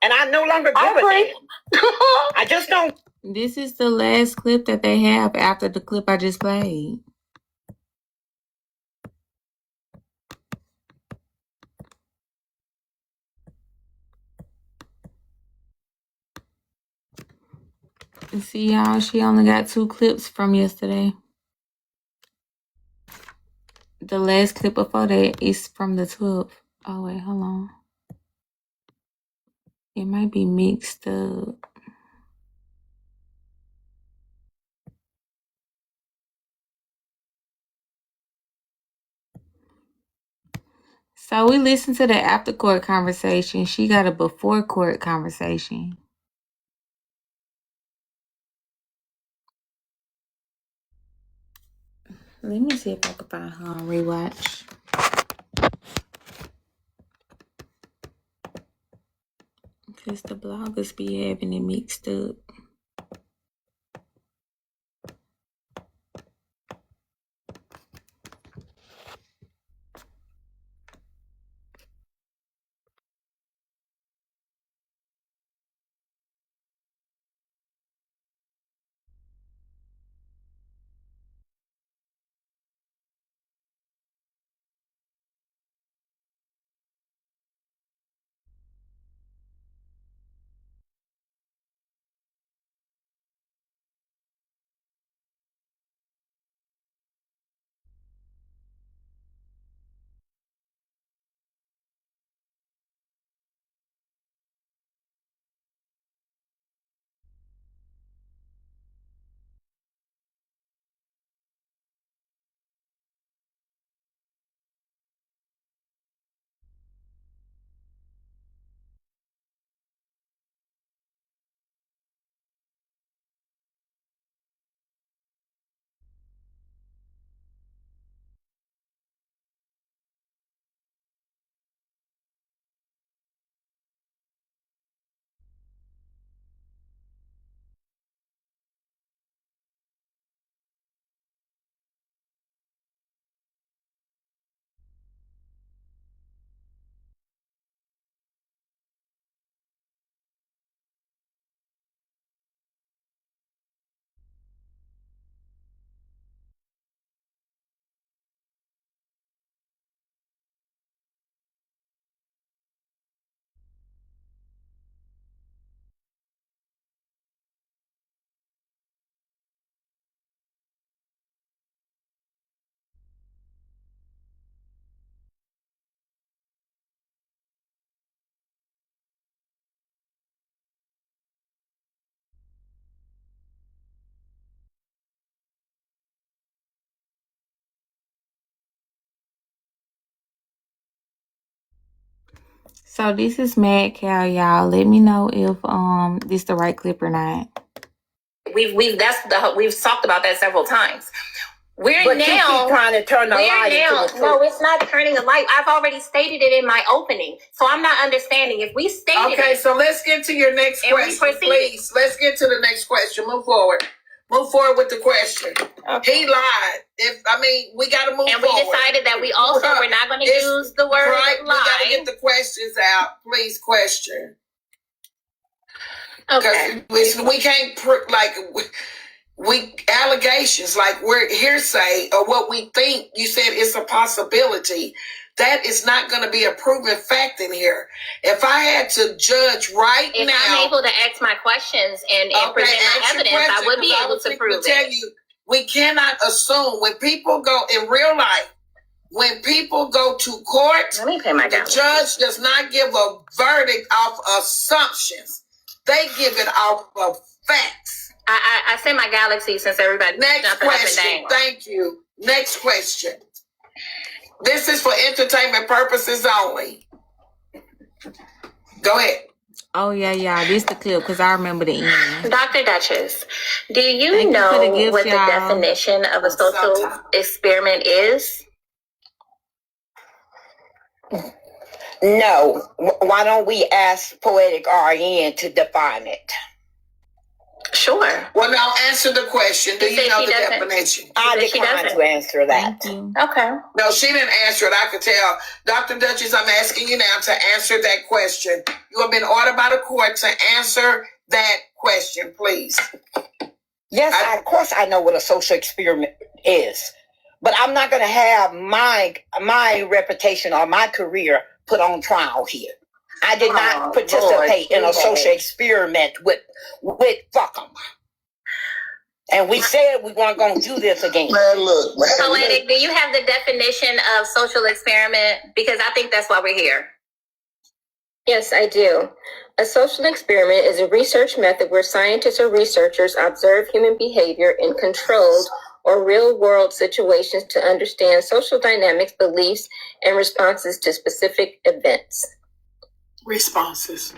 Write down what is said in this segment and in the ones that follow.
And I no longer give a damn. I just don't. This is the last clip that they have after the clip I just played. See, y'all, she only got 2 clips from yesterday. The last clip before that is from the 12th. Oh, wait, hold on. It might be mixed up. So we listened to the after court conversation. She got a before court conversation. Let me see if I can find her on rewatch. Because the bloggers be having it mixed up. So this is Mad Cow, y'all. Let me know if this the right clip or not. We've talked about that several times. But you keep trying to turn the light into the truth. No, it's not turning the light. I've already stated it in my opening, so I'm not understanding. If we stated okay, so let's get to your next question, please. Let's get to the next question. Move forward. Move forward with the question. Okay. He lied. We got to move forward. And we decided that we also were not going to use the word lie. We got to get the questions out. Please question. Okay. We can't, allegations, like we're hearsay or what we think. You said it's a possibility. That is not going to be a proven fact in here. If I had to judge if I'm able to ask my questions and present my evidence, I would be able to prove it. Tell you, we cannot assume when people go in real life. When people go to court, the judge does not give a verdict off assumptions. They give it off of facts. I said my galaxy since everybody. Next question. Thank you. Next question. This is for entertainment purposes only. Go ahead. Oh, yeah. This the clip because I remember the end. Dr. Duchess, do you know what the definition of a social experiment is? No. Why don't we ask Poetic RN to define it? Sure. Well, now answer the question. Do you know the definition? I decline to answer that. Thank you. Okay. No, she didn't answer it. I could tell. Dr. Duchess, I'm asking you now to answer that question. You have been ordered by the court to answer that question, please. Yes, of course I know what a social experiment is. But I'm not going to have my reputation or my career put on trial here. I did not participate in a social experiment with fuck 'em. And we said we weren't going to do this again. Man, look, man. Poetic, do you have the definition of social experiment? Because I think that's why we're here. Yes, I do. A social experiment is a research method where scientists or researchers observe human behavior in controlled or real-world situations to understand social dynamics, beliefs, and responses to specific events. Responses.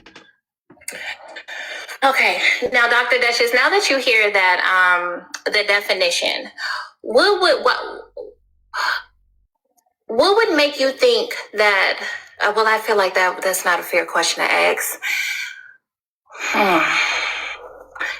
Okay. Now, Dr. Duchess, now that you hear that, the definition, what would make you think that, well, I feel like that's not a fair question to ask.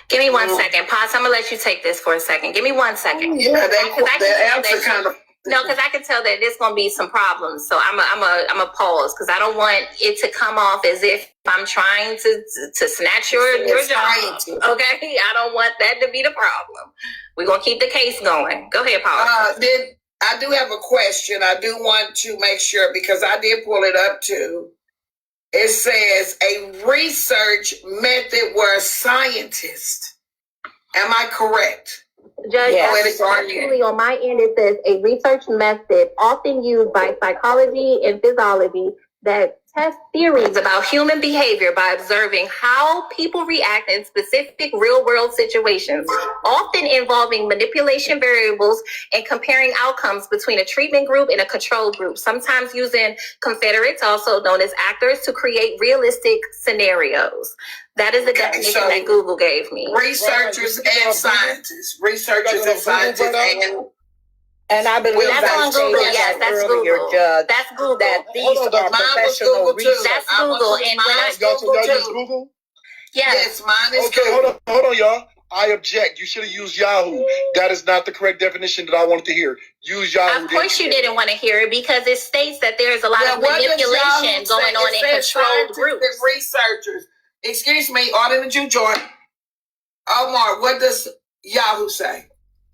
Give me 1 second. Pause. I'm going to let you take this for a second. Give me 1 second. Yeah, that answer kind of... No, because I can tell that there's going to be some problems. So I'm a pause because I don't want it to come off as if I'm trying to snatch your job. Okay? I don't want that to be the problem. We're going to keep the case going. Go ahead, Paul. I do have a question. I do want to make sure, because I did pull it up too. It says a research method where a scientist. Am I correct? Judge, actually on my end, it says a research method often used by psychology and physiology that tests theories about human behavior by observing how people react in specific real-world situations, often involving manipulation variables and comparing outcomes between a treatment group and a control group, sometimes using confederates, also known as actors, to create realistic scenarios. That is the definition that Google gave me. Researchers and scientists. And I believe that's on Google. Yes, that's Google. Judge, that's Google. That these are professional research. That's Google. And when I y'all use Google? Yes, mine is okay, Google. hold on, y'all. I object. You should have used Yahoo. That is not the correct definition that I wanted to hear. Use Yahoo. Of course you didn't want to hear it because it states that there is a lot of manipulation going on in controlled groups. Researchers. Excuse me, Arden and Jew Jordan. Omar, what does Yahoo say?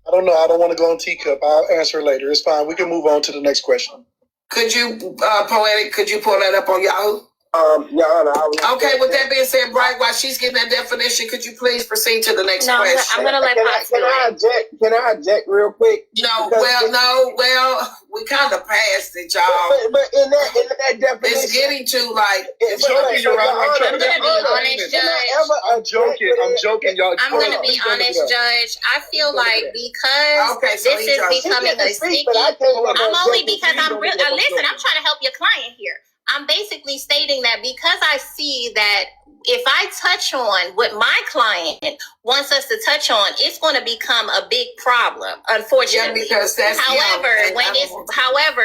I don't know. I don't want to go on teacup. I'll answer later. It's fine. We can move on to the next question. Could you, Poetic, could you pull that up on Yahoo? Your Honor. Okay, with that being said, Bright, while she's getting that definition, could you please proceed to the next question? I'm going to let Pops do it. Can I object real quick? No, we kind of passed it, y'all. But in that definition, it's getting to like... I'm joking, Your Honor. I'm going to be honest, Judge. I'm joking, y'all. I'm going to be honest, Judge. I feel like because this is becoming a sticky... I'm only because I'm... Listen, I'm trying to help your client here. I'm basically stating that because I see that if I touch on what my client wants us to touch on, it's going to become a big problem, unfortunately. Yeah, because that's however,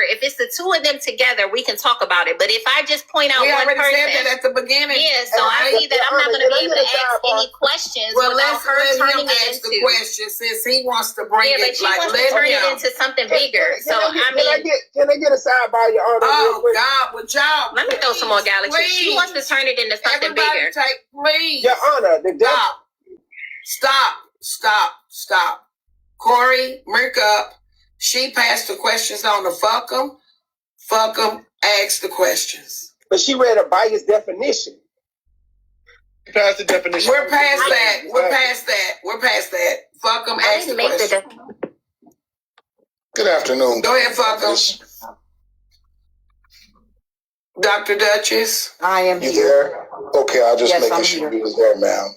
if it's the two of them together, we can talk about it. But if I just point out one person, said that at the beginning. Yeah, so I see that I'm not going to be able to ask any questions without her turning it into the question since he wants to bring it. But she wants to turn it into something bigger. So can I get a sidebar, Your Honor? Oh God, with y'all. Let me throw some more galaxy. She wants to turn it into something bigger. Please. Your Honor, Stop. Corey, Merk up. She passed the questions on to fuck 'em. Ask the questions. But she read a biased definition. We passed the definition. We're past that. Fuck 'em, ask the question. Good afternoon. Go ahead, fuck 'em. Dr. Duchess. I am You here. there? Okay, I'll just make I'm sure here. you was there, ma'am.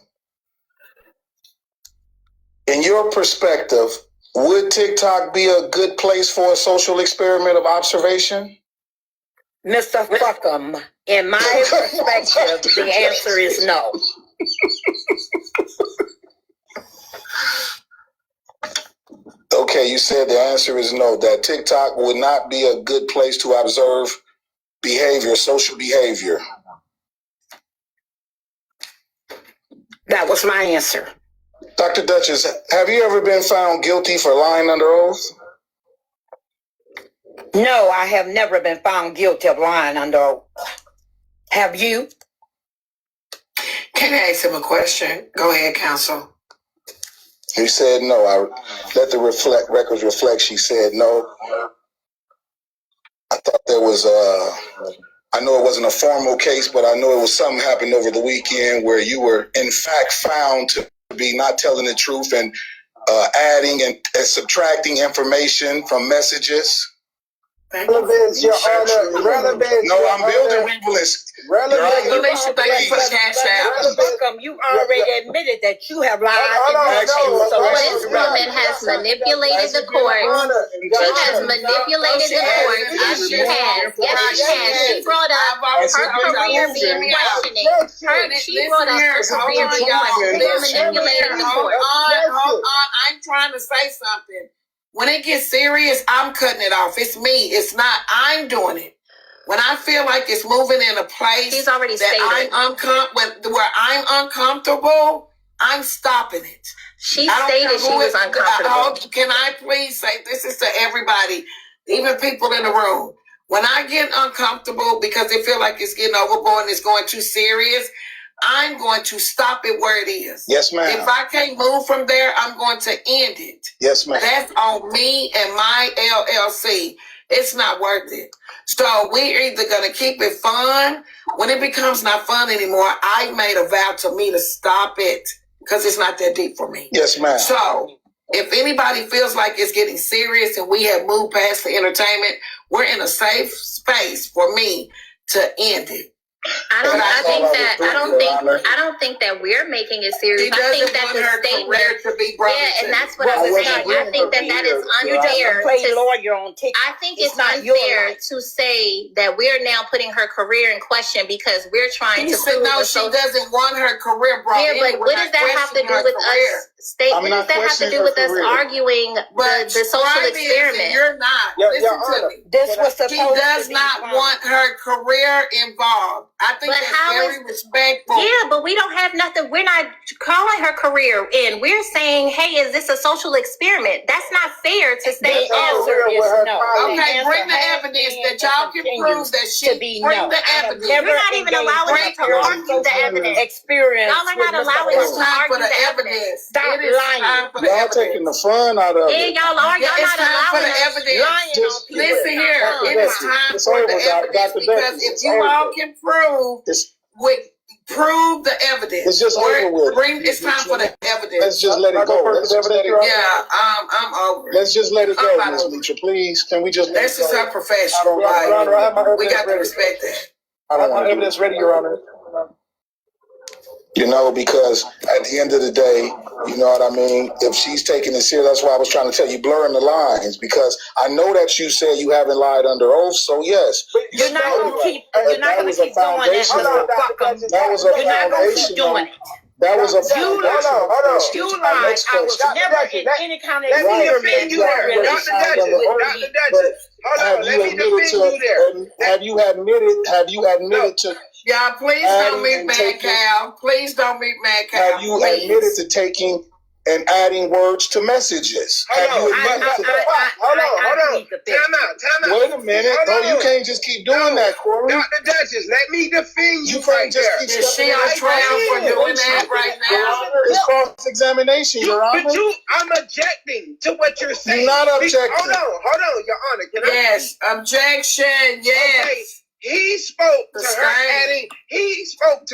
In your perspective, would TikTok be a good place for a social experiment of observation? Mr. Fuckham, in my perspective, the answer is no. Okay, you said the answer is no, that TikTok would not be a good place to observe behavior, social behavior. That was my answer. Dr. Duchess, have you ever been found guilty for lying under oath? No, I have never been found guilty of lying under oath. Have you? Can I ask him a question? Go ahead, counsel. He said no. I let the records reflect. She said no. I thought there was I know it wasn't a formal case, but I know it was something happened over the weekend where you were in fact found to be not telling the truth and adding and subtracting information from messages. Relevance, Your Honor. Relevance. No, I'm building relevance. Relevance. Thank you for the cash out. You already admitted that you have lied. This woman has manipulated the court. She has manipulated the court. Yes, she has. Yes, she has. She brought up her career being questioning. She brought up her career being questioning. They're manipulating the court. Hold on. I'm trying to say something. When it gets serious, I'm cutting it off. It's me. It's not. I'm doing it. When I feel like it's moving in a place She's already where I'm uncomfortable, I'm stopping it. She stated she was uncomfortable. Can I please say, this is to everybody, even people in the room. When I get uncomfortable because they feel like it's getting overboard and it's going too serious, I'm going to stop it where it is. Yes, ma'am. If I can't move from there, I'm going to end it. Yes, ma'am. That's on me and my LLC. It's not worth it. So we're either going to keep it fun. When it becomes not fun anymore, I made a vow to me to stop it because it's not that deep for me. Yes, ma'am. So if anybody feels like it's getting serious and we have moved past the entertainment, we're in a safe space for me to end it. I don't think that we're making it serious. I think that the statement, and that's what I was saying. I think that is unfair. I think it's unfair to say that we're now putting her career in question because we're trying to prove. No, she doesn't want her career brought in. Yeah, but what does that have to do with us? What does that have to do with us arguing the social experiment? You're not. Listen to me. She does not want her career involved. I think that's very respectful. Yeah, but we don't have nothing. We're not calling her career in. We're saying, hey, is this a social experiment? That's not fair to say. Okay, bring the evidence that y'all can prove that she. Bring the evidence. You're not even allowing us to argue the evidence. Y'all are not allowing us to argue the evidence. Stop lying. Y'all taking the fun out of it. Yeah, y'all are. Y'all not allowing us to lying on people. Listen here. It is time for the evidence because if you all can prove the evidence. It's just over with. It's time for the evidence. Let's just let it go. I'm over it. Let's just let it go, Ms. Leacher, please. Can we just let This it go? is her profession. We got to respect that. I have my evidence ready, Your Honor. You know, because at the end of the day, you know what I mean? If she's taking it serious, that's why I was trying to tell you, blurring the lines, because I know that you said you haven't lied under oath, so yes. You're not going to keep doing that. That was a foundation. That was a foundation. Hold on. You lied. I was never in any kind of experiment. Dr. Duchess, hold on. Let me defend you there. Have you admitted to... Y'all, please don't meet Mad Cow. Please don't meet Mad Cow. Have you admitted to taking and adding words to messages? Have you admitted to that? Hold on. Time out. Wait a minute. You can't just keep doing that, Corey. Dr. Duchess, let me defend you right there. Is she on trial for doing that right now? It's cross-examination, Your Honor. But I'm objecting to what you're saying. You're not objecting. Hold on, Your Honor. Yes, objection, yes. Okay. He spoke to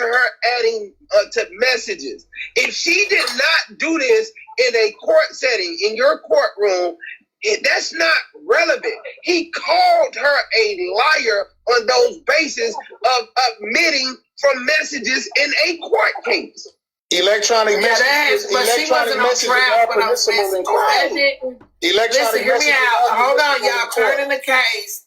her adding to messages. If she did not do this in a court setting, in your courtroom, that's not relevant. He called her a liar on those bases of omitting from messages in a court case. Electronic messages. But she wasn't on trial for those messages. Listen, hear me out. Hold on, y'all. Turning the case.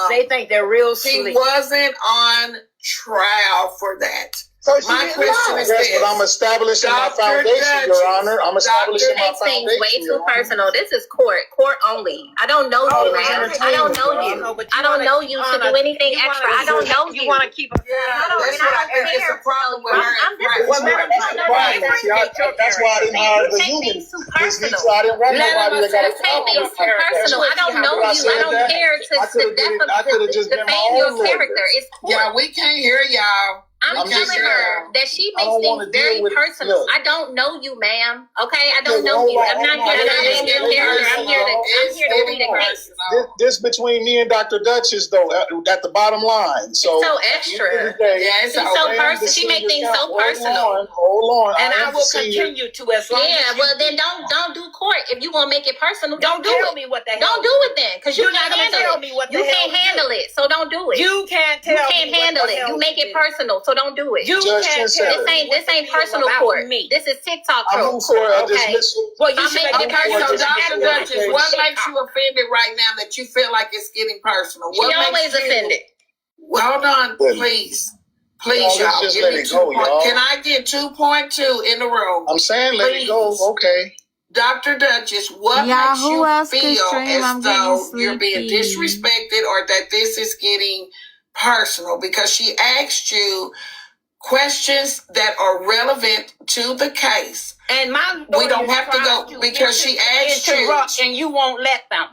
They think they're real She slick. wasn't on trial for that. So she My didn't question lie. is Yes, this. but I'm establishing my Dr. foundation, Your Honor. I'm establishing my It seems foundation. way too Your Honor. personal. This is court only. I don't know Oh, you, it's man. entertainment, I don't know Your you. Honor. but I don't know you to do anything you extra. wanna- I don't know you. You want to keep a Yeah, that's I what I don't think is care. a problem with her. I'm just Well, let him no, talk. no, Right. no, See, that's why I didn't hire the take human. things too Ms. Nitra, personal. I didn't want Let nobody him that got a You take problem things with too character. personal. I don't know But I you. I said don't that. care I could've did it. I could've just been my defame own your lawyer. character. It's court. Yeah, we can't hear y'all. I'm I'm just telling her saying, that she I makes don't things wanna deal very with- personal. look. I don't know you, ma'am. Okay, I don't Okay, know hold you. on, I'm not hold on. here to Ladies, defend your ladies, character. I'm here it's to read a case. This between me and Dr. Duchess, though, at the bottom line. So, It's so extra. Yeah, She's it's so okay. personal. She make things so personal. Hold on. And I am the will senior- continue to as long Yeah, as you well then don't do court. If you gonna make it personal, don't do tell it. me what the hell. Don't do it then, because you You're can't not gonna handle tell it. me what the You hell can't to do. handle it, so don't do it. You can't tell You me can't what handle the it. hell You make to it do. personal, so don't do it. You Judge can't Kinsella. tell This me what ain't to do personal about court. me. This is TikTok I court. move for a Okay. dismissal. Well, you I'm should making make it it Okay, so personal. Dr. That's Duchess, what makes you offended right now that you feel like it's getting personal? She What always makes you- offended. Well, hold on, Good. please. Y'all, Please, let's y'all. just Give let me it go, 2 point. y'all. Can I get 2.2 in the room? I'm saying let it go. Please. Okay. Dr. Duchess, what Y'all, makes who you else could feel stream? I'm as getting though you're being sleepy. disrespected or that this is getting personal? Because she asked you questions that are relevant to the case. And my We don't lawyers have to try go because she asked interrupt, you. and you won't let them.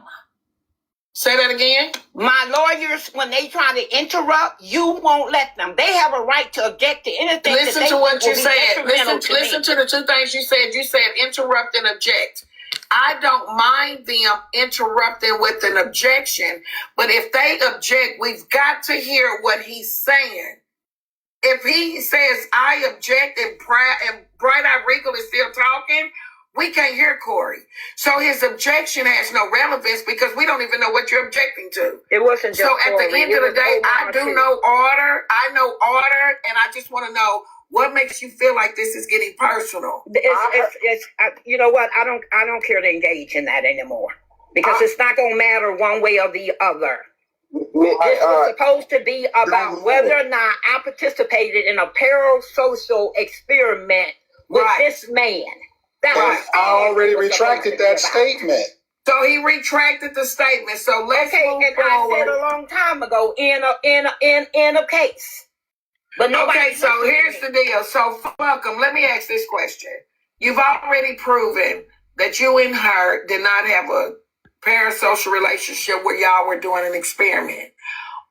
Say that again. My lawyers, when they try to interrupt, you won't let them. They have a right to object to anything. Listen that to they what think you will be said. detrimental Listen to me. to the two things you said. You said interrupt and object. I don't mind them interrupting with an objection, but if they object, we've got to hear what he's saying. If he says, I object, and Bright Eyed Regal is still talking, we can't hear Corey. So his objection has no relevance because we don't even know what you're objecting to. It wasn't just So at the Corey, end it of the was day, I Omar, do too. know order. I know order, and I just want to know what makes you feel like this is getting personal. You know what? I don't care to engage in that anymore because it's not going to matter one way or the other. This was supposed to be about whether or not I participated in a parasocial experiment with this man. That was I already all it was supposed to retracted be that about. statement. So he retracted the statement. So let's Okay, move and I said forward. a long time ago in a case. But nobody Okay, so here's the deal. So welcome. Let me ask this question. You've already proven that you and her did not have a parasocial relationship where y'all were doing an experiment.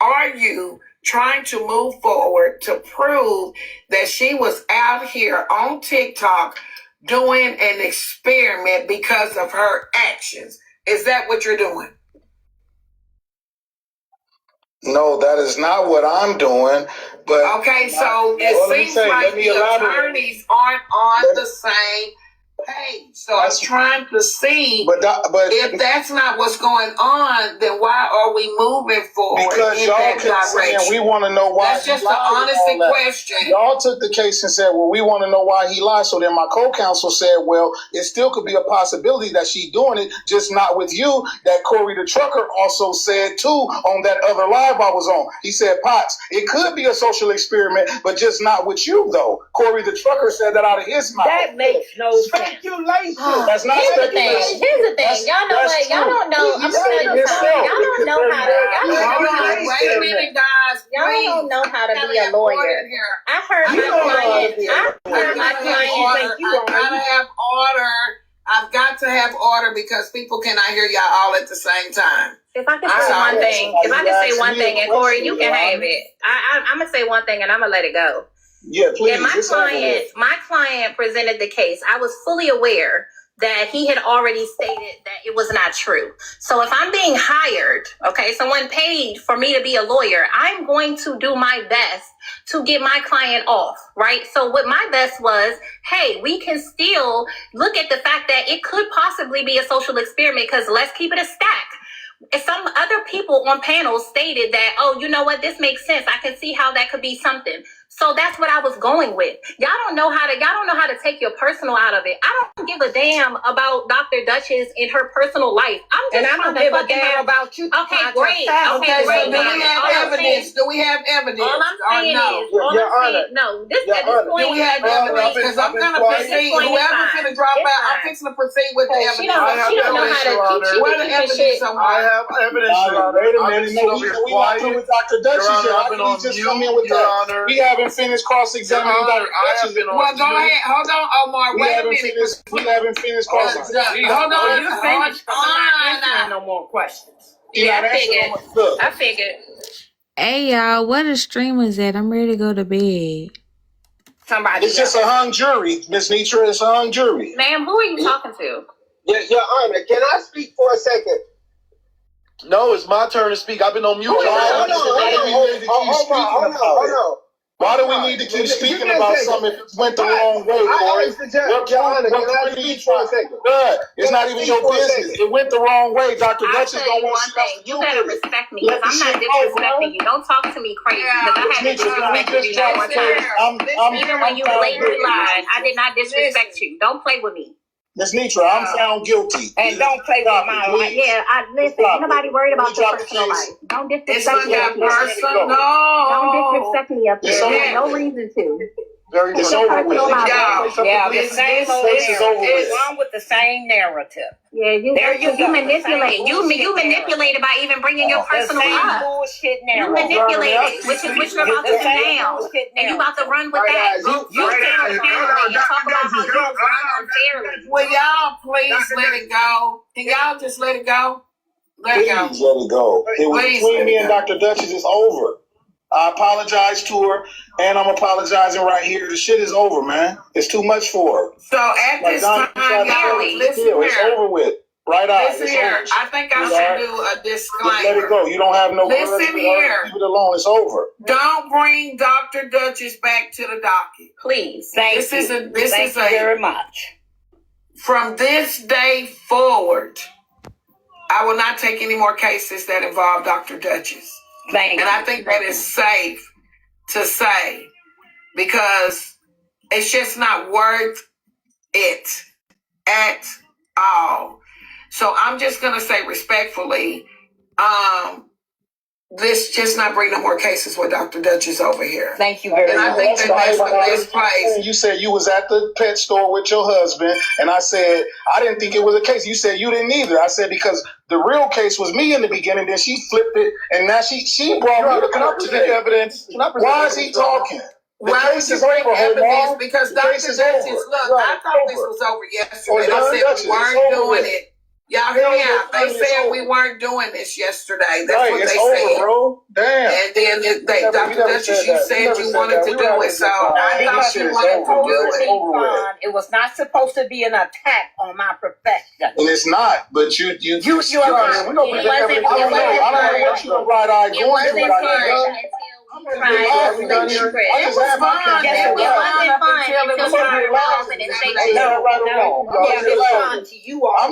Are you trying to move forward to prove that she was out here on TikTok doing an experiment because of her actions? Is that what you're doing? No, that is not what I'm doing. But Okay, so let me it seems say, like let me the elaborate. attorneys aren't on the same page. So I'm trying to see But if that's not what's going on, then why are we moving forward because in y'all that kept saying direction? we want to know why That's he just an lied and honesty all that. question. Y'all took the case and said, well, we want to know why he lied. So then my co-counsel said, well, it still could be a possibility that she's doing it, just not with you. That Corey the trucker also said too on that other live I was on. He said, Potts, it could be a social experiment, but just not with you though. Corey the trucker said that out of his mouth. that makes no sense. That's not Here's the thing. speculation. Here's the thing. That's- Y'all know that's what? Y'all true. don't know. He I'm said gonna it tell you something. himself. Y'all don't know how to. Hold on, wait a minute, guys. Y'all don't know how to be a lawyer. I heard You my don't know how to client. be a I lawyer. heard my client. I gotta have order. I've got to have order because people cannot hear y'all all at the same time. If I can say one thing, if I can say one thing, and Corey, you can have it. I'm gonna say one thing, and I'm gonna let it go. Yeah, please. And my client presented the case. I was fully aware that he had already stated that it was not true. So if I'm being hired, okay, someone paid for me to be a lawyer, I'm going to do my best to get my client off, right? So what my best was, hey, we can still look at the fact that it could possibly be a social experiment because let's keep it a stack. Some other people on panels stated that, oh, you know what, this makes sense. I can see how that could be something. So that's what I was going with. Y'all don't know how to take your personal out of it. I don't give a damn about Dr. Duchess and her personal life. I don't give a damn about you. Okay, great. Okay, so great. do we have evidence? Do we have evidence? All I'm saying is, Do we have evidence? Because I'm gonna proceed. Whoever's gonna drop out, I'm fixing to proceed with the evidence. She don't know how to Where the evidence? I have evidence, Your Honor. Wait a minute, no, we not through with Dr. Duchess yet. How can he just come in with that? We haven't finished cross-examining Dr. Duchess. Well, go ahead. Hold on, Omar. We Wait a haven't minute. finished cross-examining. Hold on. You finished. I'm not answering no more questions. Yeah, I figured. Hey y'all, where the streamers at? I'm ready to go to bed. Somebody. It's just a hung jury, Miss Nitra. It's a hung jury. Ma'am, who are you talking to? Your Honor, can I speak for a second? No, it's my turn to speak. I've been on mute. Hold on. Why do we need to keep speaking about something if it went the wrong way, Corey? Your Honor, can I speak for a second? Good. It's not even your business. It went the wrong way. Dr. I'll Duchess tell don't you want one to see us thing. You do better it. respect me because I'm not disrespecting you. Don't talk to me crazy because I had to disrespect you that one time. Even when you blatantly lied, I did not disrespect you. Don't play with me. Miss Nitra, I'm found guilty. And don't play with my life. Yeah, listen, ain't nobody worried about your personal life. Don't disrespect me up here. Don't disrespect me up here. There's no reason to. It's over with. Yeah, the same old is over with. It's wrong with the same narrative. Yeah, you manipulate. You manipulated by even bringing your personal life. Bullshit You narrative. manipulated, which is what you're about to do now. And you about to run with that. You stand on camera and talk about how you run unfairly. Will y'all please let it go? Can y'all just let it go? Let it go. Please let it go. It was Please between let me it and go. Dr. Duchess. It's over. I apologize to her, and I'm apologizing right here. The shit is over, man. It's too much for her. So at this time, y'all, listen It's here. over with. Right out. Listen here. I think I should do a Just let it disclaimer. go. You don't have no Listen grudge with her. here. Leave it alone. It's over. Don't bring Dr. Duchess back to the docket. Please. This is Thank a you very much. from this day forward, I will not take any more cases that involve Dr. Duchess. Thank And you. I think that is safe to say because it's just not worth it at all. So I'm just going to say respectfully, let's just not bring no more cases with Dr. Duchess over here. Thank you very And I much. think that that's the best place. You said you was at the pet store with your husband, and I said I didn't think it was a case. You said you didn't either. I said because the real case was me in the beginning, then she flipped it, and now she brought me to come today. Evidence? Why is he talking? The Why case would is you bring over, evidence? Omar. Because The Dr. case is Duchess, over. look, Right, I thought this over. was over yesterday. Oh, And I said Duchess, we weren't it's over doing with. it. Y'all hear me out. They It's said over. we weren't doing this yesterday. That's Right, what it's they over, said. bro. Damn. And then Dr. Duchess, you said you wanted to do it, so I thought you wanted to do it. Over with. It was not supposed to be an attack on my profession. And it's not, but you You I don't know It wasn't what you bright-eyed It going wasn't through. fun Right now. until you tried to flip the script. I just had my camera. It wasn't fun until you heard my opening statement. I'm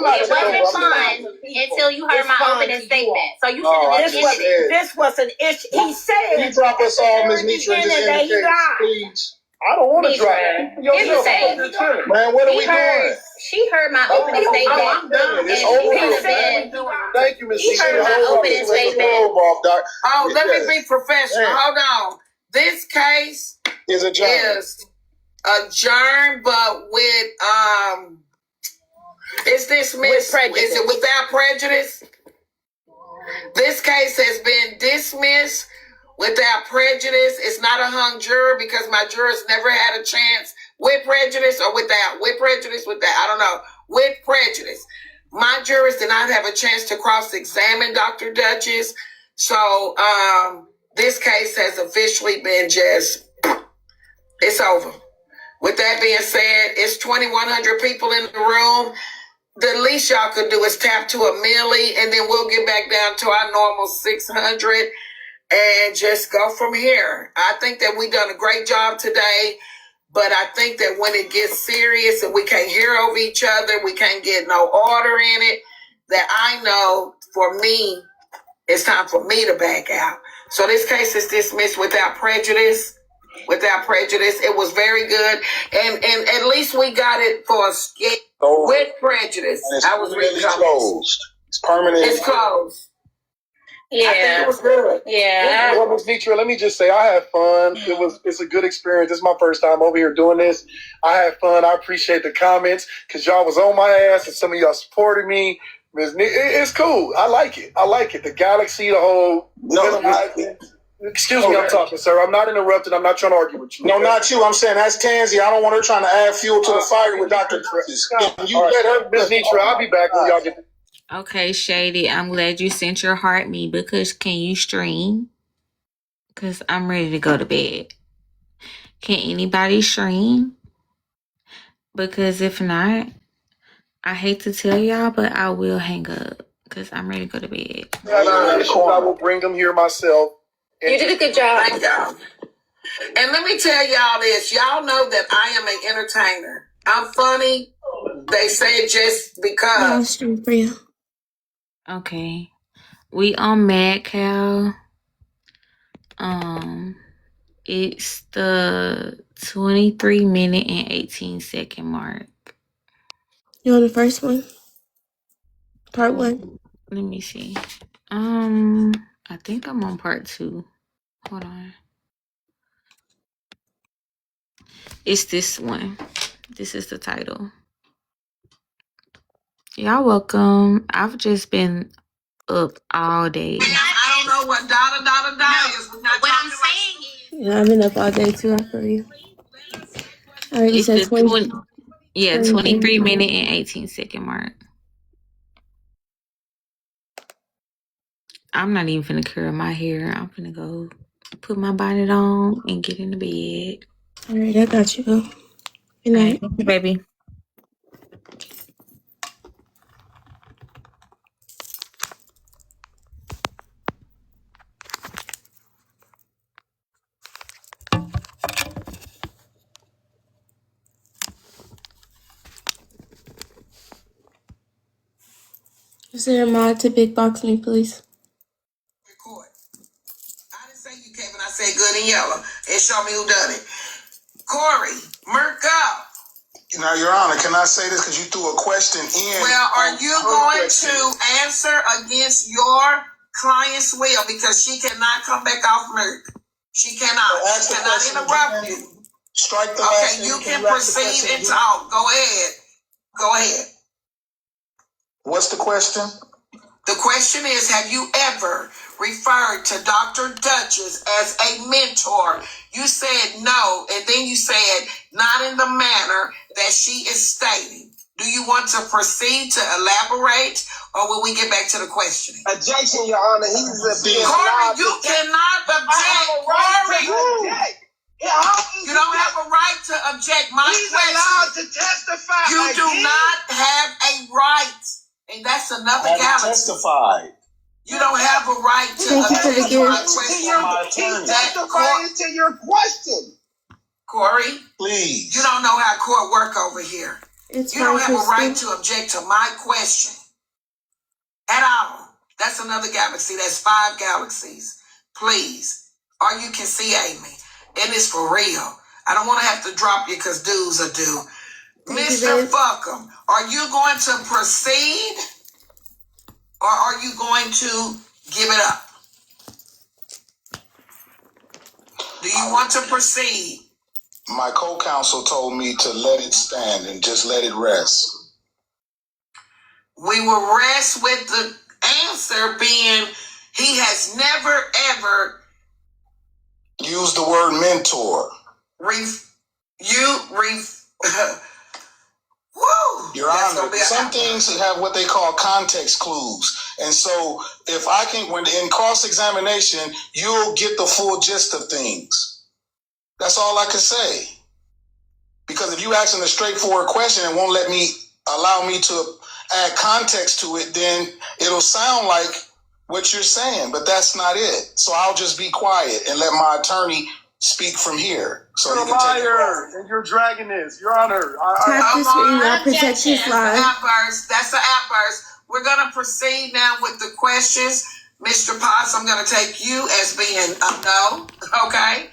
not It wasn't fun until you heard my opening statement. So you should have just ended it. This was an issue. He said. You drop us all, Ms. Nitra, and just end the case, please. I don't want to Nitra, drop it's the same. Man, what are we doing? She heard my opening statement. I'm done. And It's she over could with, have been. Thank you, Ms. You heard my Nitra. opening statement. Oh, let me be professional. Yeah. Hold on. This case Is a job. is adjourned, but with it's dismissed. Is it without prejudice? This case has been dismissed without prejudice. It's not a hung juror because my jurors never had a chance with prejudice or without. With prejudice, without. I don't know. With prejudice. My jurors did not have a chance to cross-examine Dr. Duchess. So this case has officially been it's over. With that being said, it's 2,100 people in the room. The least y'all could do is tap to a milli, and then we'll get back down to our normal 600 and just go from here. I think that we done a great job today, but I think that when it gets serious and we can't hear over each other, we can't get no order in it, that I know for me, it's time for me to back out. So this case is dismissed without prejudice. without prejudice. It was very good, and at least we got it for a skit with prejudice. I was really closed. It's permanent. It's closed. Yeah, I think it was good. Yeah. Well, Ms. Nitra, let me just say I had fun. It's a good experience. This is my first time over here doing this. I had fun. I appreciate the comments because y'all was on my ass and some of y'all supported me. It's cool. I like it. The galaxy, the whole. Excuse me, I'm talking, sir. I'm not interrupting. I'm not trying to argue with you. No, not you. I'm saying that's Tansy. I don't want her trying to add fuel to the fire with Dr. You let her, Ms. Nitra. I'll be back when y'all get. Okay, Shady, I'm glad you sent your heart me because can you stream? Because I'm ready to go to bed. Can anybody stream? Because if not, I hate to tell y'all, but I will hang up because I'm ready to go to bed. I will bring them here myself. You did a good job. Thank y'all. And let me tell y'all this. Y'all know that I am an entertainer. I'm funny. They say it just because. For you. Okay. We on Mad Cow. It's the 23-minute and 18-second mark. You on the first one? Part 1? Let me see. I think I'm on part 2. Hold on. It's this one. This is the title. Y'all welcome. I've just been up all day. I don't know what is. What I'm saying is, Yeah, I've been up all day too. I feel you. All right, you It's said the 20. 23-minute and 18-second mark. I'm not even finna curl my hair. I'm finna go put my bonnet on and get in the bed. All right, I got you. Good night. All right, baby. Is there a mod to big box me, please? Record. I didn't say you, Kevin. I said good and yellow. And show me who done it. Corey, Merk up. Now, Your Honor, can I say this because you threw a question in? Well, are you going to answer against your client's will because she cannot come back off Merk? She cannot. She cannot interrupt you. Strike the Okay, you can proceed and talk. Go ahead. What's the question? The question is, have you ever referred to Dr. Duchess as a mentor? You said no, and then you said not in the manner that she is stating. Do you want to proceed to elaborate, or will we get back to the questioning? Objection, Your Honor. Corey, you cannot object. Corey, you don't have a right to object. He's allowed to testify. You do not have a right. And that's another galaxy. Testified. You don't have a right to Thank you for the gift. He's testifying to your question. Corey, please. You don't know how court work over here. It's you don't have a right to object to my question at all. That's another galaxy. That's 5 galaxies. Please. Or you can see Amy. And it's for real. I don't want to have to drop you because dues are due. Mr. Fuckham, are you going to proceed or are you going to give it up? Do you want to proceed? My co-counsel told me to let it stand and just let it rest. We will rest with the answer being he has never, ever used the word mentor. Woo! Your Honor, some things have what they call context clues. And so if I can, when in cross-examination, you'll get the full gist of things. That's all I can say. Because if you asking a straightforward question and won't allow me to add context to it, then it'll sound like what you're saying, but that's not it. So I'll just be quiet and let my attorney speak from here. So you're a liar, and you're dragging this. Your Honor. Protect his life. That's the outburst. We're going to proceed now with the questions. Mr. Potts, I'm going to take you as being a no, okay?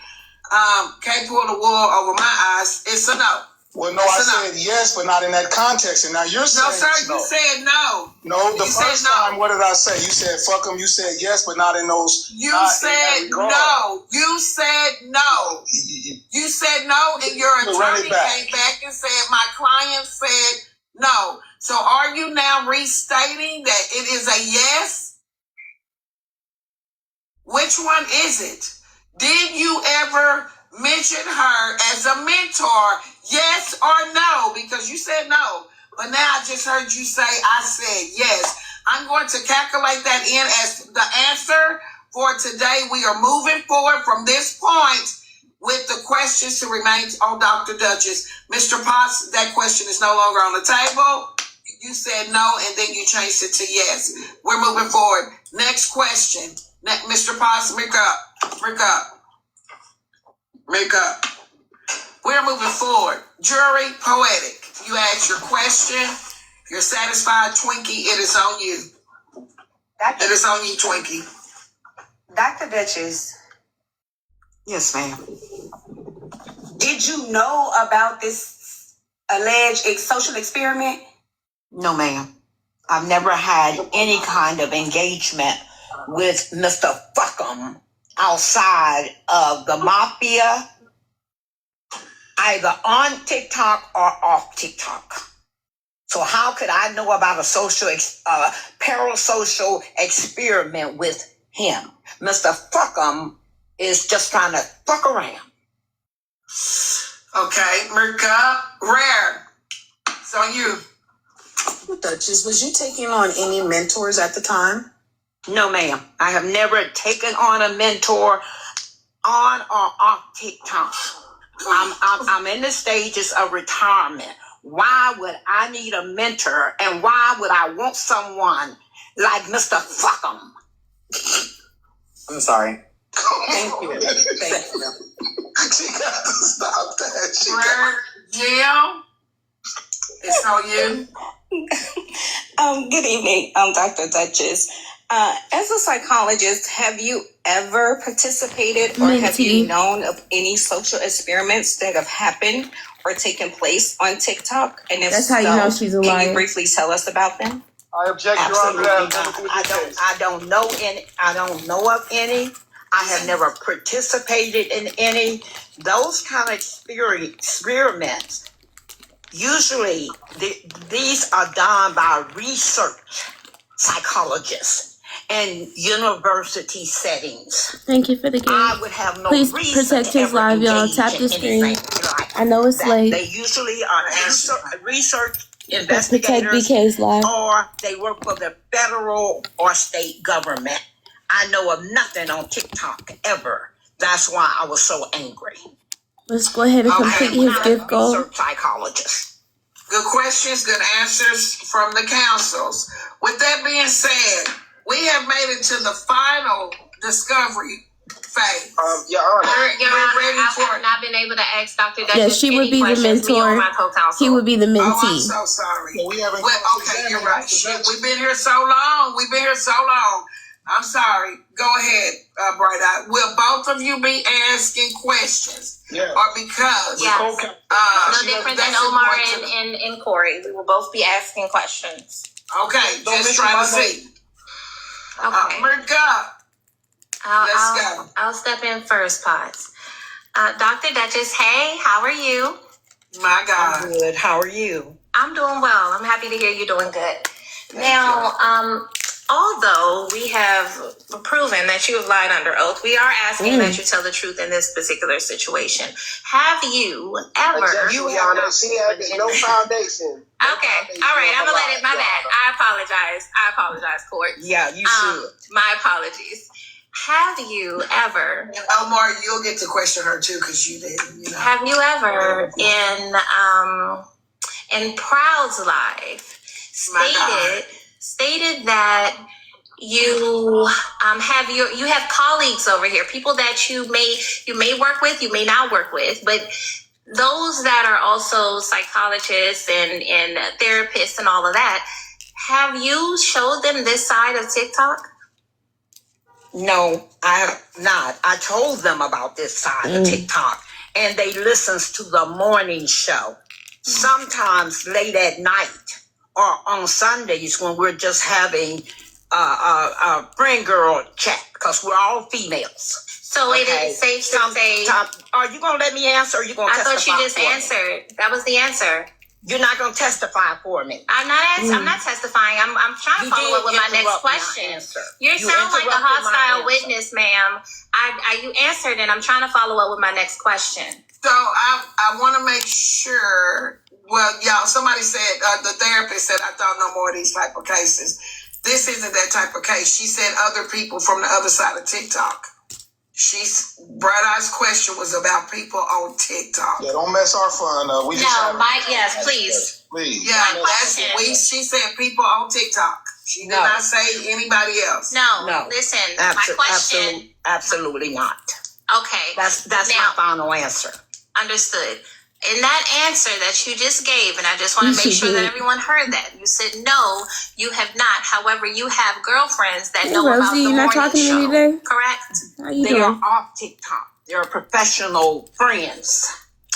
Can't pull the wool over my eyes. It's a no. Well, no, I said yes, but not in that context. And now you're saying no, sir. No. You said no. No, the first time, what did I say? You said fuck them. You said yes, but not in those. You said no. You said no. You said no, and your attorney came back and said my client said no. So are you now restating that it is a yes? Which one is it? Did you ever mention her as a mentor? Yes or no? Because you said no. But now I just heard you say I said yes. I'm going to calculate that in as the answer for today. We are moving forward from this point with the questions to remain on Dr. Duchess. Mr. Potts, that question is no longer on the table. You said no, and then you changed it to yes. We're moving forward. Next question. Mr. Potts, make up. We're moving forward. Jury, poetic. You asked your question. You're satisfied, Twinkie. It is on you. It is on you, Twinkie. Dr. Duchess. Yes, ma'am. Did you know about this alleged social experiment? No, ma'am. I've never had any kind of engagement with Mr. Fuckum outside of the mafia, either on TikTok or off TikTok. So how could I know about a parasocial experiment with him? Mr. Fuckum is just trying to fuck around. Okay, Merca, Rare. It's on you. Duchess, was you taking on any mentors at the time? No, ma'am. I have never taken on a mentor on or off TikTok. I'm in the stages of retirement. Why would I need a mentor, and why would I want someone like Mr. Fuckum? I'm sorry. Thank you. She got to stop that. Jill, it's on you. Good evening, Dr. Duchess. As a psychologist, have you ever participated or have you known of any social experiments that have happened or taken place on TikTok? And if That's how you know she's a liar. Can you briefly tell us about them? I object, Your Honor. I don't know any. I don't know of any. I have never participated in any. Those kind of experiments, usually these are done by research psychologists in university settings. Thank you for the game. I would have no Please reason protect to his ever live, y'all. engage Tap in the screen. anything like I know it's that. late. They usually are research Protect investigators, BK's live. or they work for the federal or state government. I know of nothing on TikTok ever. That's why I was so angry. Let's go ahead and complete his gift goal. Research psychologist. Good questions, good answers from the councils. With that being said, we have made it to the final discovery phase. Your Honor. I have not been able to ask Dr. Duchess. Yes, she would be the mentor. He would be the mentee. Oh, I'm so sorry. Well, we haven't. Okay, you're right. We've been here so long. I'm sorry. Go ahead, Bright Eye. Will both of you be asking questions? Yeah. Or because? Yes. No different than Omar and Corey. We will both be asking questions. Okay, just trying to see. Okay. Merca. Let's go. I'll step in first, Potts. Dr. Duchess, hey, how are you? My God. I'm good. How are you? I'm doing well. I'm happy to hear you're doing good. Now, although we have proven that you have lied under oath, we are asking that you tell the truth in this particular situation. Have you ever... Your Honor, she had no foundation. Okay. All right. I'm going to let it... My bad. I apologize, Court. Yeah, you should. My apologies. Have you ever... Omar, you'll get to question her too, because you did. You know. Have you ever, in Proud's life, stated that you have colleagues over here, people that you may work with, you may not work with, but those that are also psychologists and therapists and all of that, have you showed them this side of TikTok? No, I have not. I told them about this side of TikTok, and they listens to the morning show. Sometimes late at night or on Sundays when we're just having a friend girl chat because we're all females. So it is safe to say. Are you gonna let me answer? Or are you gonna? I testify thought you just answered. That was the answer. You're not gonna testify for me. I'm not testifying. I'm trying to follow up with my next question. You sound like a hostile witness, ma'am. You answered, and I'm trying to follow up with my next question. So I want to make sure. Well, y'all, somebody said the therapist said I thought no more of these type of cases. This isn't that type of case. She said other people from the other side of TikTok. Bright Eye's question was about people on TikTok. Yeah, don't mess our fun up. Yes, please. Please. Yeah, she said people on TikTok. She did not say anybody else. No. Listen, my question. Absolutely not. Okay. That's my final answer. Understood. In that answer that you just gave, and I just want to make sure that everyone heard that, you said no, you have not. However, you have girlfriends that know about the morning show. Today? Correct? How you They doing? are off TikTok. They're professional friends.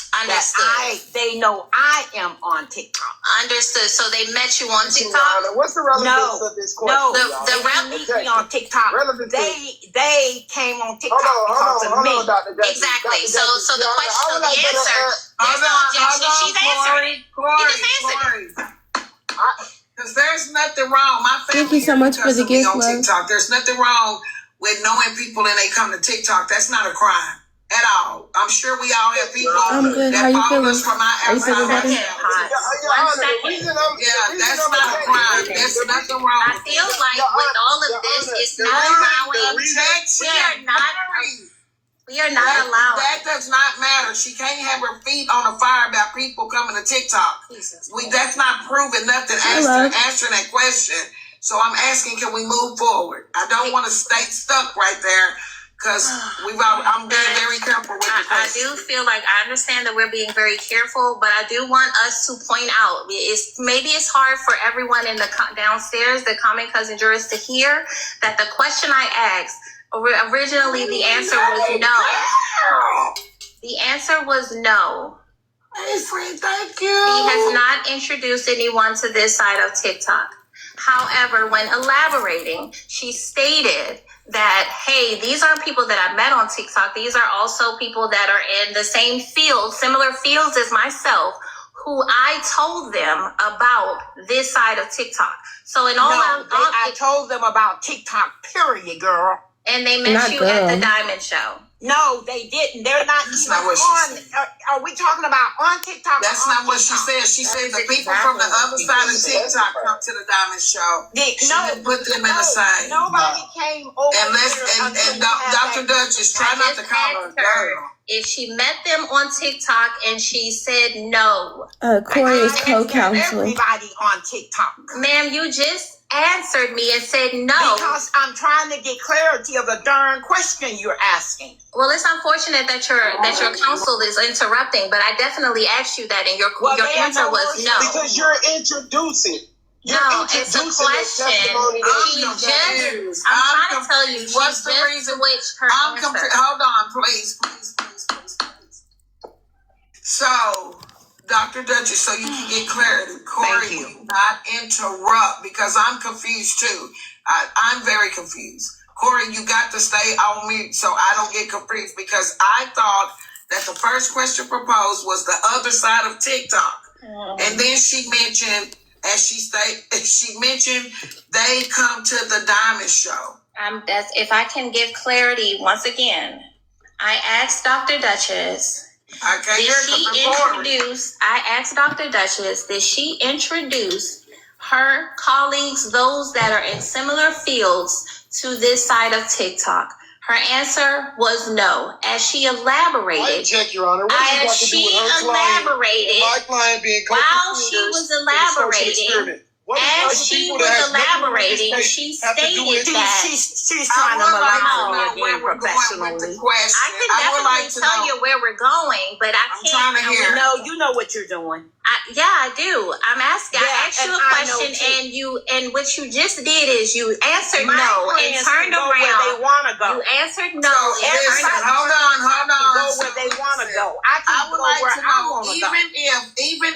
Understood. They know I am on TikTok. Understood. So they met you on TikTok? What's the relevance of this question? No, the meet me on TikTok. They came on TikTok because of me. Exactly. So the question, the answer, there's no objection. She's answering. He just answered. Because there's nothing wrong. My family. Thank you so much for the gift, on love. TikTok. There's nothing wrong with knowing people and they come to TikTok. That's not a crime at all. I'm sure we all have people I'm good. How that you follow feeling? us from our Are you feeling outside. better? Yeah, that's not a crime. There's nothing wrong. I feel like with all of this, it's not allowing. We are not allowing. That does not matter. She can't have her feet on the fire about people coming to TikTok. That's not proving nothing. Answering that question. So I'm asking, can we move forward? I don't want to stay stuck right there because I'm being very careful with the I do feel like I understand that we're being very careful, but I do want us to point out maybe it's hard for everyone in the downstairs, the Common Cousin jurors, to hear that the question I asked. Originally, the answer was no. The answer was no. Hey, friend, thank you. He has not introduced anyone to this side of TikTok. However, when elaborating, she stated that, hey, these aren't people that I met on TikTok. These are also people that are in the same field, similar fields as myself, who I told them about this side of TikTok. So I told them about TikTok, period, girl. And they met you at the Diamond Show. No, they didn't. They're not even on. Are we talking about on TikTok? That's not what she said. She said the people from the other side of TikTok come to the Diamond Show. She didn't put them in the same. Nobody came over and Dr. Duchess, try not to call her. If she met them on TikTok and she said no. Corey is co-counselor. Everybody on TikTok. Ma'am, you just answered me and said no. Because I'm trying to get clarity of the darn question you're asking. Well, it's unfortunate that your counsel is interrupting, but I definitely asked you that, and your answer was no. Because you're introducing. It's a question. I'm trying to tell you, what's the reason switched her answer. Hold on, please. So, Dr. Duchess, so you can get clarity. Corey, do not interrupt because I'm confused too. I'm very confused. Corey, you got to stay on mute so I don't get confused because I thought that the first question proposed was the other side of TikTok. And then she mentioned, she mentioned they come to the Diamond Show. If I can give clarity once again, I asked Dr. Duchess. I asked Dr. Duchess, did she introduce her colleagues, those that are in similar fields, to this side of TikTok? Her answer was no. As she elaborated, I check, Your Honor. My client being while she was elaborating, she was elaborating, As she was elaborating, she stated that she's trying to malign me again professionally. I can definitely tell you where we're going, but I can't. No, you know what you're doing. Yeah, I do. I asked you a question, and what you just did is you answered no and turned around. Where they want to go. You answered no and turned around. Hold on. Go where they want to go. I would like to know, even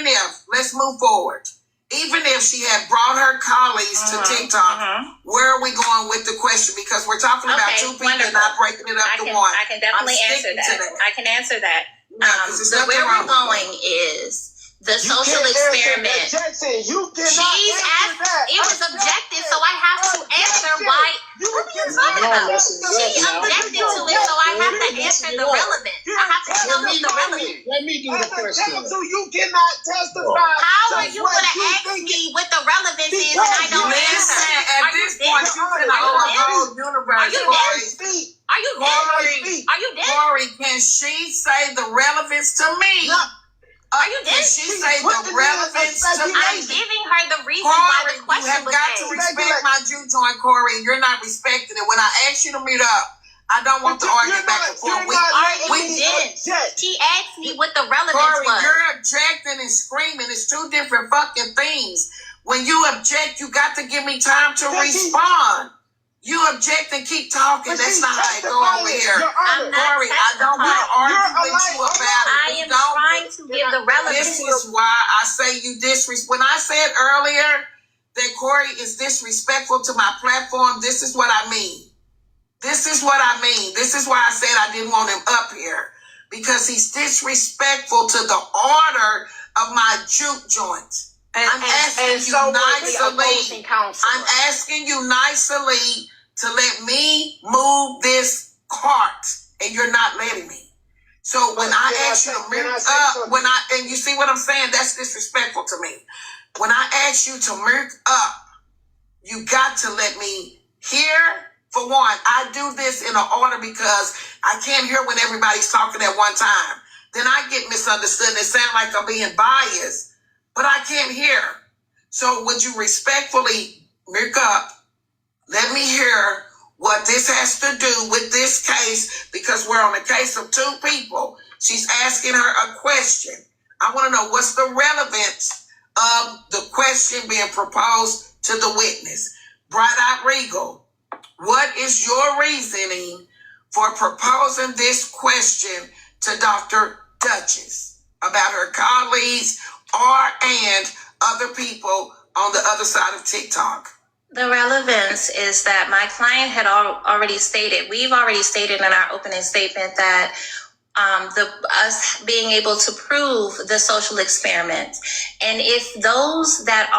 if, let's move forward. Even if she had brought her colleagues to TikTok, where are we going with the question? Because we're talking about two people, not breaking it up to one. I can definitely answer that. I can answer that. So where we're going is the social experiment. You it was objective, so I have to answer why. What are you talking about? She objected to it, so I have to answer the relevance. I have to tell me the relevance. Let me do the question. So you cannot testify. How are you going to ask me what the relevance is and I don't answer? At this point, you can go a whole universe. Are you dead? Are you dead? Are you dead? Corey, can she say the relevance to me? Are you dead? Can she say the relevance to me? I'm giving her the reason why the question was you have got to respect my Jew joint, Corey, and you're not respecting it. When I ask you to mute up, I don't want to argue back and forth. We didn't. She asked me what the relevance Corey, was. You're objecting and screaming. It's two different fucking things. When you object, you got to give me time to respond. You object and keep talking. That's not how I go over here. Corey, I don't want to argue with you about it. I am trying to give the relevance. This is why I say you disrespect. When I said earlier that Corey is disrespectful to my platform, this is what I mean. This is what I mean. This is why I said I didn't want him up here. Because he's disrespectful to the order of my juke joint. I'm asking you nicely to let me move this cart, and you're not letting me. So when I ask you to mute up, and you see what I'm saying, that's disrespectful to me. When I ask you to mute up, you got to let me hear. For one, I do this in an order because I can't hear when everybody's talking at one time. Then I get misunderstood and it sounds like I'm being biased. But I can't hear. So would you respectfully mute up? Let me hear what this has to do with this case, because we're on a case of two people. She's asking her a question. I want to know what's the relevance of the question being proposed to the witness. Bright-Eyed Regal, what is your reasoning for proposing this question to Dr. Duchess about her colleagues and other people on the other side of TikTok? The relevance is that my client had we've already stated in our opening statement that us being able to prove the social experiment. And if those that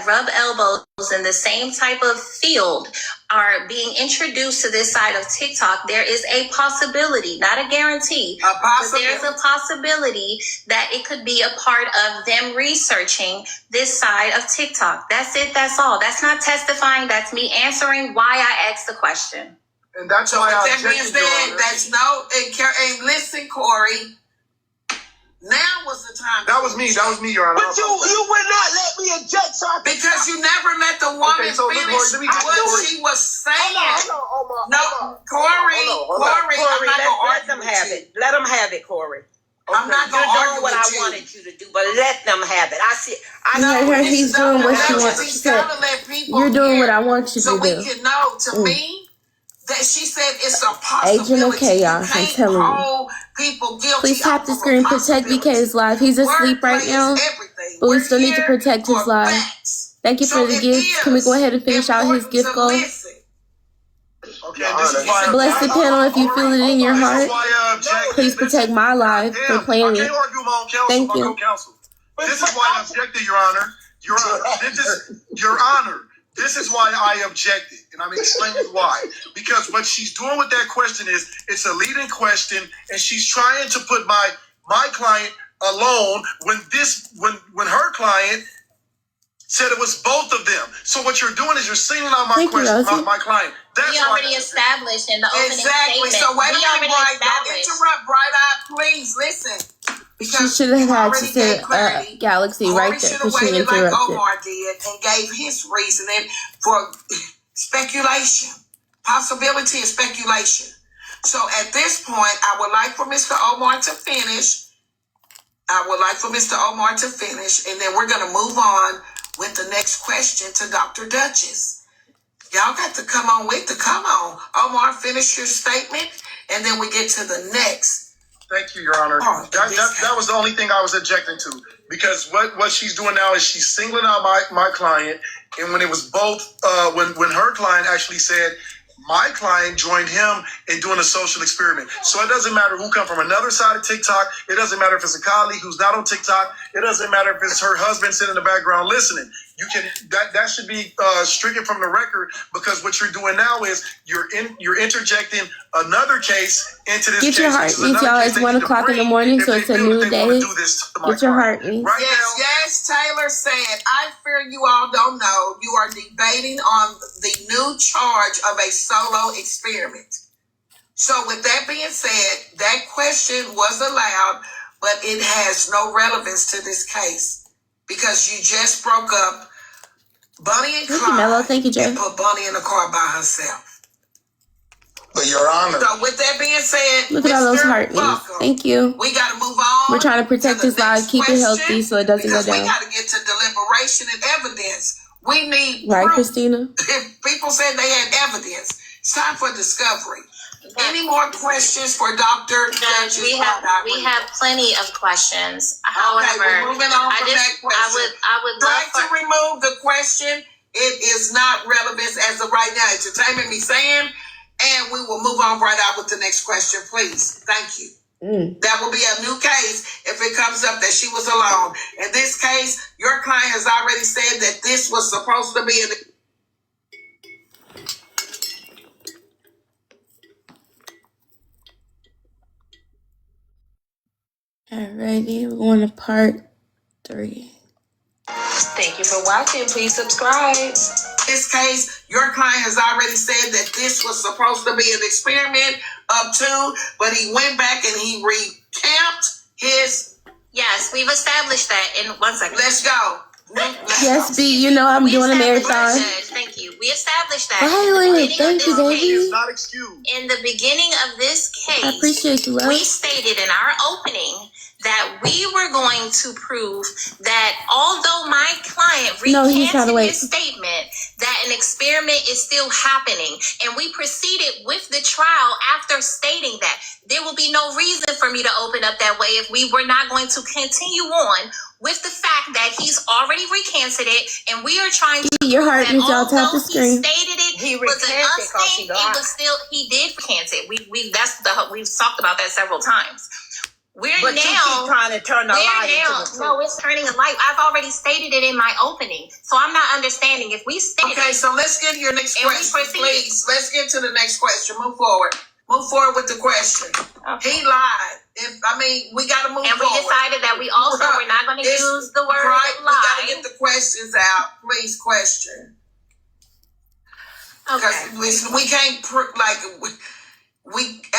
rub elbows in the same type of field are being introduced to this side of TikTok, there is a possibility, not a guarantee, but there's a possibility that it could be a part of them researching this side of TikTok. That's it. That's all. That's not testifying. That's me answering why I asked the question. And that's why I objected, and listen, Corey. Now was the time. That was me, Your Honor. But you would not let me object, so because you never let the woman finish what she was saying. Corey, let them have it. Let them have it, Corey. I'm not going to argue what I wanted you to do, but let them have it. I know her. He's doing what she wants. She said, "You're doing what I want you to do." So we can know. To me, that she said it's a possibility. Agent of Chaos, I'm telling you. People guilty. Please tap the screen. Protect BK's life. He's asleep right now, but we still need to protect his life. Thank you for the gift. Can we go ahead and finish out his gift goal? Bless the panel if you feel it in your heart. Please protect my life for playing it. Thank you. This is why I objected, Your Honor. Your Honor. This is why I objected, and I'm explaining why. Because what she's doing with that question is, it's a leading question, and she's trying to put my client alone when her client said it was both of them. So what you're doing is you're singling out my client. That's we already established in the opening statement. So wait a minute, don't interrupt, Bright-Eyed, please listen. She should have had to say Galaxy right there because she interrupted. Like Omar did and gave his reasoning for speculation, possibility of speculation. So at this point, I would like for Mr. Omar to finish. And then we're going to move on with the next question to Dr. Duchess. Y'all got to come on. Omar, finish your statement, and then we get to the next. Thank you, Your Honor. That was the only thing I was objecting to, because what she's doing now is she's singling out my client, and when it was both, when her client actually said, my client joined him in doing a social experiment. So it doesn't matter who come from another side of TikTok. It doesn't matter if it's a colleague who's not on TikTok. It doesn't matter if it's her husband sitting in the background listening. You can that should be stricken from the record, because what you're doing now is you're interjecting another case into this case. Get your heartbeats, y'all. It's 1 o'clock in the morning, so it's a new day. Get your heartbeats. Yes, Taylor said, I fear you all don't know. You are debating on the new charge of a solo experiment. So with that being said, that question was allowed, but it has no relevance to this case, because you just broke up Bunny and Clyde. Thank you, Jay. And put Bunny in the car by herself. But Your Honor. So with that being said, look at all those heartbeats. Thank you. We got to move on. We're trying to protect his life, keep it healthy so it doesn't go down. We got to get to deliberation and evidence. We need right, proof. Christina? If people said they had evidence, it's time for discovery. Any more questions for Dr. Judge? We have plenty of questions. However, we're moving on from that question. I would like to remove the question. It is not relevant as of right now. Entertainment me saying, and we will move on right out with the next question, please. Thank you. That will be a new case if it comes up that she was alone. In this case, your client has already said that this was supposed to be an. Alrighty, we're going to part 3. Thank you for watching. Please subscribe. In this case, your client has already said that this was supposed to be an experiment up to, but he went back and he recapped his. Yes, we've established that in 1 second. Let's go. Yes, B, you know I'm doing a marathon. Thank you. We established that. Violet, thank you, baby. Not excused. In the beginning of this case, I appreciate you, love. We stated in our opening that we were going to prove that although my client recanted his statement, that an experiment is still happening. And we proceeded with the trial after stating that there will be no reason for me to open up that way if we were not going to continue on with the fact that he's already recanted it, and we are trying to your heart that y'all tap the screen. He stated it was an unstated, it was still, he did recant it. We've talked about that several times. But you keep trying to turn the light into the truth. No, it's turning a light. I've already stated it in my opening, so I'm not understanding if we stated. Okay, so let's get to your next question, please. Let's get to the next question. Move forward. Move forward with the question. Okay. He lied. We got to move forward. And we decided that we also were not going to use the word lie. We got to get the questions out. Please question. Okay. We can't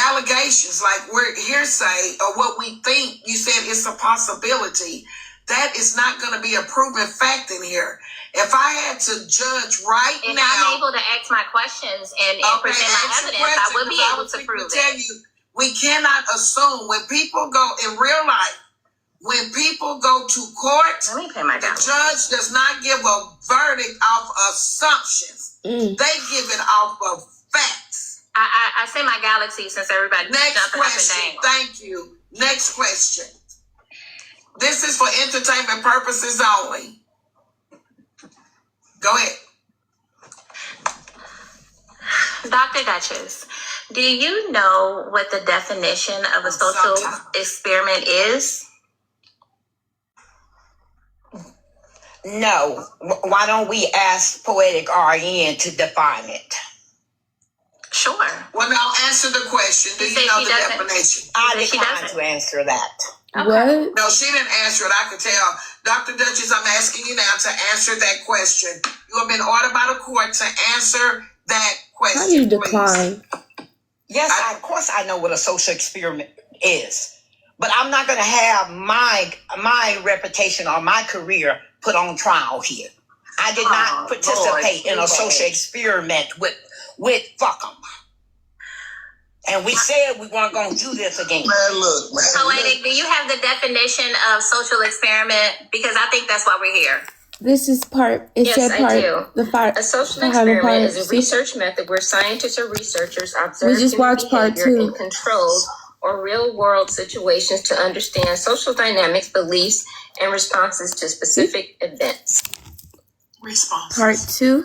allegations like we're hearsay or what we think. You said it's a possibility. That is not going to be a proven fact in here. If I had to judge right now, I'm able to ask my questions and present my evidence, I would be able to prove it. We cannot assume when people go in real life, when people go to court, the judge does not give a verdict off assumptions. They give it off of facts. I say my galaxy since everybody next question. Thank you. Next question. This is for entertainment purposes only. Go ahead. Dr. Duchess, do you know what the definition of a social experiment is? No. Why don't we ask Poetic RN to define it? Sure. Well, now answer the question. Do you know the definition? I decline to answer that. Okay. What? No, she didn't answer it. I could tell. Dr. Duchess, I'm asking you now to answer that question. You have been ordered by the court to answer that question. How do you decline? Yes, of course I know what a social experiment is. But I'm not going to have my reputation or my career put on trial here. I did not participate in a social experiment with fuck 'em. And we said we weren't going to do this again. Man, look, man. Poetic, do you have the definition of social experiment? Because I think that's why we're here. This is part. It Yes, said part. I do. The part. A social behind the experiment part. is a research method where scientists or researchers observe We just human watched part behavior 2. in controlled or real-world situations to understand social dynamics, beliefs, and responses to specific events. Part 2.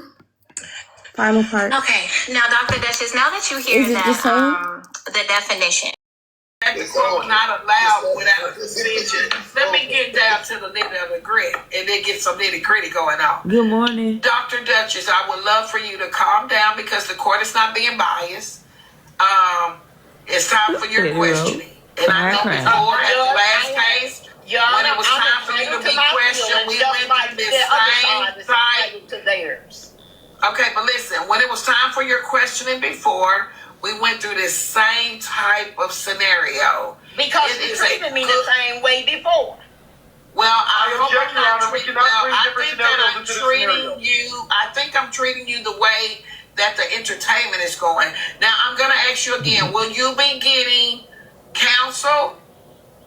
Final part. Okay, now Dr. Duchess, now that you hear Is it that the same? the definition. That the court will not allow without a decision. Let me get down to the nitty of the grit and then get some nitty gritty going on. Good morning. Dr. Duchess, I would love for you to calm down because the court is not being biased. It's time for your questioning. And I think before at the last case, when it was time for you to be questioned, we went to this same side to theirs. Okay, but listen, when it was time for your questioning before, we went through this same type of scenario. Because you treated me the same way before. Well, I hope I'm not treating. Well, I different think that scenarios I'm into the treating you. I think I'm treating you the way that the entertainment is going. Now, I'm going to ask you again: will you be getting counsel,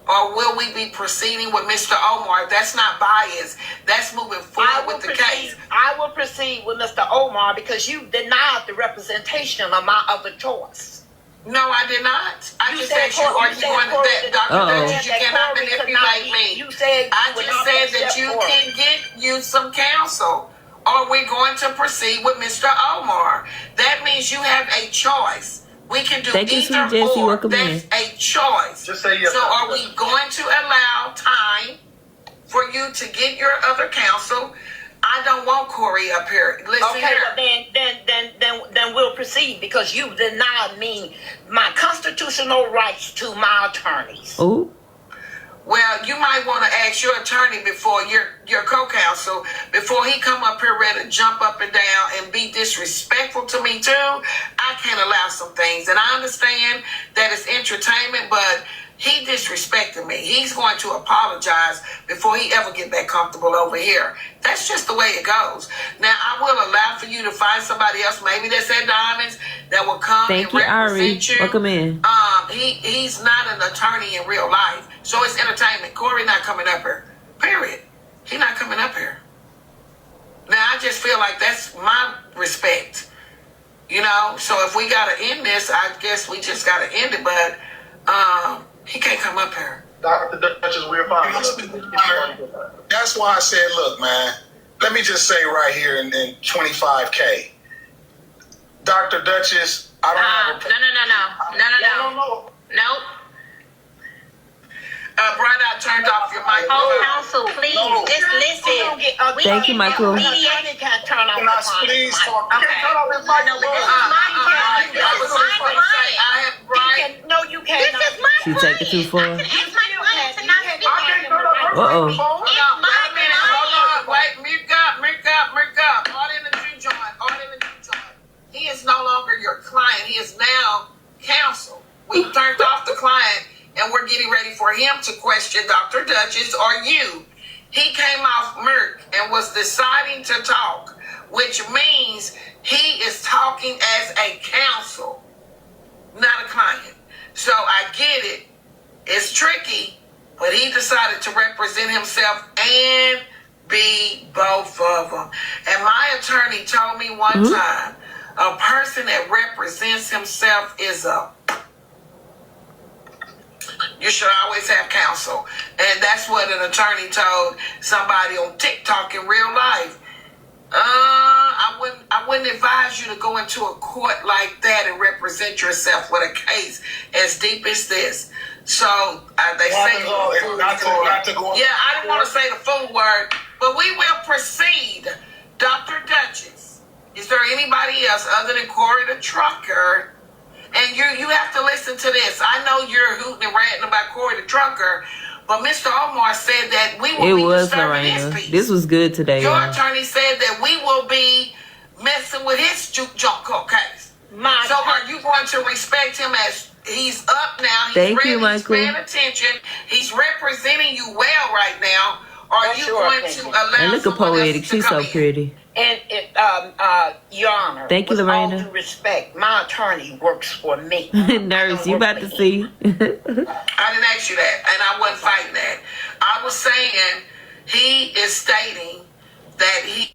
or will we be proceeding with Mr. Omar? That's not biased. That's moving forward with the case. I will proceed with Mr. Omar because you denied the representation of my other choice. No, I did not. I You just said asked you, are you going to that, Dr. Uh-oh. Duchess? You cannot manipulate me. You said I just said that you can get you some counsel, or we're going to proceed with Mr. Omar. That means you have a choice. We can do Thank you, either Sweet Jessie. or. Welcome That's in. a choice. Just say yes. So are we going to allow time for you to get your other counsel? I don't want Corey up here. Listen Okay, here. well then we'll proceed because you denied me my constitutional rights to my attorneys. Oh. Well, you might want to ask your attorney before your co-counsel before he come up here ready to jump up and down and be disrespectful to me too. I can't allow some things, and I understand that it's entertainment, but he disrespected me. He's going to apologize before he ever get back comfortable over here. That's just the way it goes. Now, I will allow for you to find somebody else, maybe that's at Diamonds, that will come Thank and you, Ari. represent you. Welcome in. He's not an attorney in real life, so it's entertainment. Corey not coming up here. Period. He not coming up here. Now, I just feel like that's my respect. You know, so if we gotta end this, I guess we just gotta end it. But he can't come up here. Dr. Duchess, we're fine. That's why I said, look, man, let me just say right here in 25K. Dr. Duchess, I don't have a... No. Nope. Brian, I turned off your mic. Counsel, please, just listen. Thank you, Michael. Attorney can't turn off Can I the please mic. talk? You can't turn off his mic. No, but this is my client. No, you can't. This is my She client. take it too far. I can ask my client to not speak. I can't turn off her Uh-oh. microphone. Hold on. Wait, mute up. All in the Jew joint. He is no longer your client. He is now counsel. We turned off the client, and we're getting ready for him to question Dr. Duchess or you. He came off Merck and was deciding to talk, which means he is talking as a counsel, not a client. So I get it. It's tricky, but he decided to represent himself and be both of them. And my attorney told me one time, a person that represents himself is you should always have counsel. And that's what an attorney told somebody on TikTok in real life. I wouldn't advise you to go into a court like that and represent yourself with a case as deep as this. So they say, I didn't want to say the full word, but we will proceed. Dr. Duchess, is there anybody else other than Corey the trucker? And you have to listen to this. I know you're hooting and ranting about Corey the trucker, but Mr. Omar said that we will be disturbing his peace. This was good today. Your y'all. attorney said that we will be messing with his junk case. So are you going to respect him as He's up now. He's Thank ready. you, Michael. He's paying attention. He's representing you well right now. Are you going to allow And look at Poetic. She's so pretty. And Your Honor, Thank you, with all Lorena. due respect, my attorney works for me. Nurse, you about to see. I didn't ask you that, and I wasn't fighting that. I was saying he is stating that he